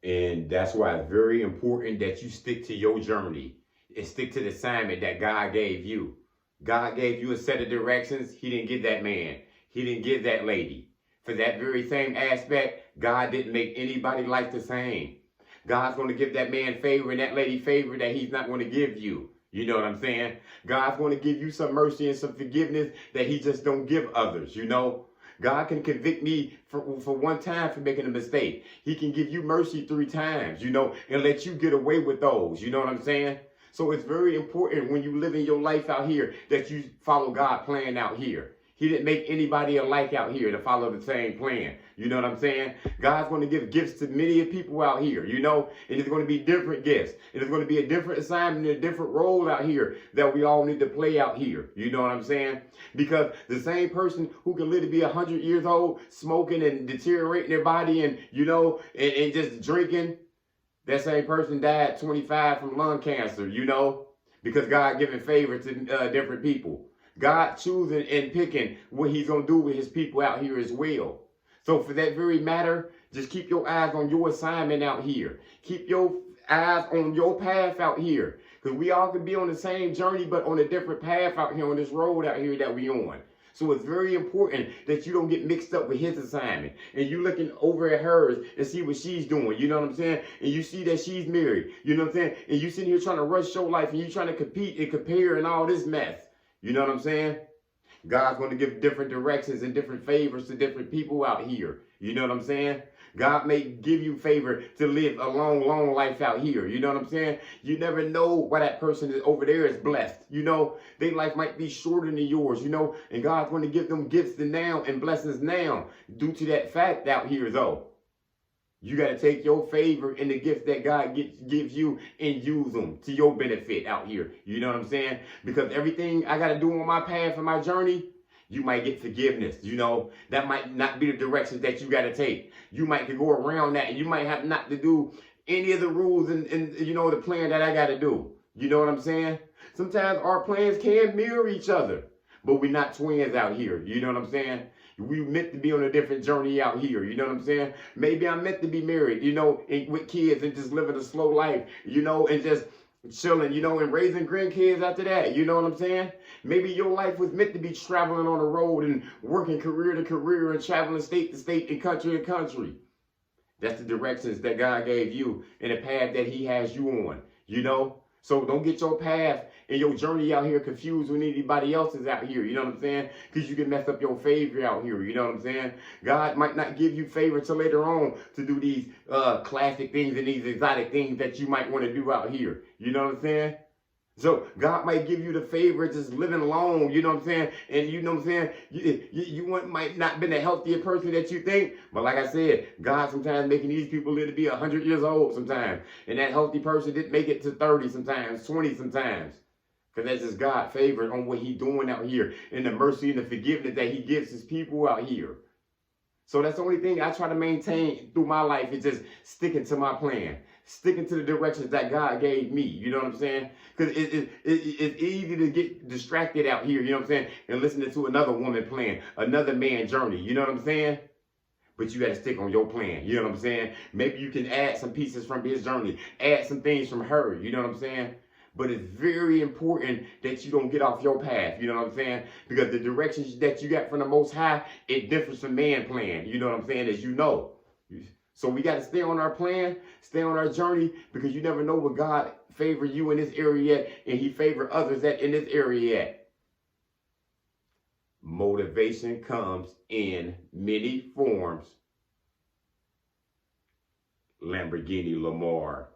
And that's why it's very important that you stick to your journey and stick to the assignment that God gave you. God gave you a set of directions. He didn't give that man. He didn't give that lady. For that very same aspect, God didn't make anybody's life the same. God's going to give that man favor and that lady favor that he's not going to give you. You know what I'm saying? God's going to give you some mercy and some forgiveness that he just don't give others, you know? God can convict me for one time for making a mistake. He can give you mercy 3 times, you know, and let you get away with those. You know what I'm saying? So it's very important when you live in your life out here that you follow God's plan out here. He didn't make anybody alike out here to follow the same plan. You know what I'm saying? God's going to give gifts to many people out here, you know, and it's going to be different gifts. And it's going to be a different assignment and a different role out here that we all need to play out here. You know what I'm saying? Because the same person who can live to be 100 years old, smoking and deteriorating their body and, you know, and just drinking, that same person died 25 from lung cancer, you know, because God giving favor to different people. God choosing and picking what he's going to do with his people out here as well. So for that very matter, just keep your eyes on your assignment out here. Keep your eyes on your path out here. Because we all could be on the same journey, but on a different path out here on this road out here that we on. So it's very important that you don't get mixed up with his assignment. And you looking over at hers and see what she's doing. You know what I'm saying? And you see that she's married. You know what I'm saying? And you sitting here trying to rush your life and you trying to compete and compare and all this mess. You know what I'm saying? God's going to give different directions and different favors to different people out here. You know what I'm saying? God may give you favor to live a long, long life out here. You know what I'm saying? You never know why that person is over there is blessed. You know, their life might be shorter than yours, you know, and God's going to give them gifts now and blessings now due to that fact out here, though. You got to take your favor and the gifts that God gives you and use them to your benefit out here. You know what I'm saying? Because everything I got to do on my path and my journey, you might get forgiveness. You know, that might not be the directions that you got to take. You might could go around that and you might have not to do any of the rules and you know, the plan that I got to do. You know what I'm saying? Sometimes our plans can mirror each other, but we're not twins out here. You know what I'm saying? We meant to be on a different journey out here. You know what I'm saying? Maybe I'm meant to be married, you know, and with kids and just living a slow life, you know, and just chilling, you know, and raising grandkids after that. You know what I'm saying? Maybe your life was meant to be traveling on the road and working career to career and traveling state to state and country to country. That's the directions that God gave you and the path that he has you on, you know? So don't get your path and your journey out here confused with anybody else's out here. You know what I'm saying? Because you can mess up your favor out here. You know what I'm saying? God might not give you favor till later on to do these classic things and these exotic things that you might want to do out here. You know what I'm saying? So God might give you the favor just living alone, you know what I'm saying? And you know what I'm saying? You might not been a healthier person that you think. But like I said, God sometimes making these people live to be 100 years old sometimes. And that healthy person didn't make it to 30 sometimes, 20 sometimes. Because that's just God's favor on what he's doing out here. And the mercy and the forgiveness that he gives his people out here. So that's the only thing I try to maintain through my life is just sticking to my plan. Sticking to the directions that God gave me. You know what I'm saying? Because it's easy to get distracted out here, you know what I'm saying? And listening to another woman plan, another man journey. You know what I'm saying? But you got to stick on your plan. You know what I'm saying? Maybe you can add some pieces from his journey. Add some things from her. You know what I'm saying? But it's very important that you don't get off your path. You know what I'm saying? Because the directions that you got from the Most High, it differs from man plan. You know what I'm saying? As you know. So we got to stay on our plan, stay on our journey, because you never know what God favor you in this area at, and he favor others at in this area at. Motivation comes in many forms. Lamborghini Lamar.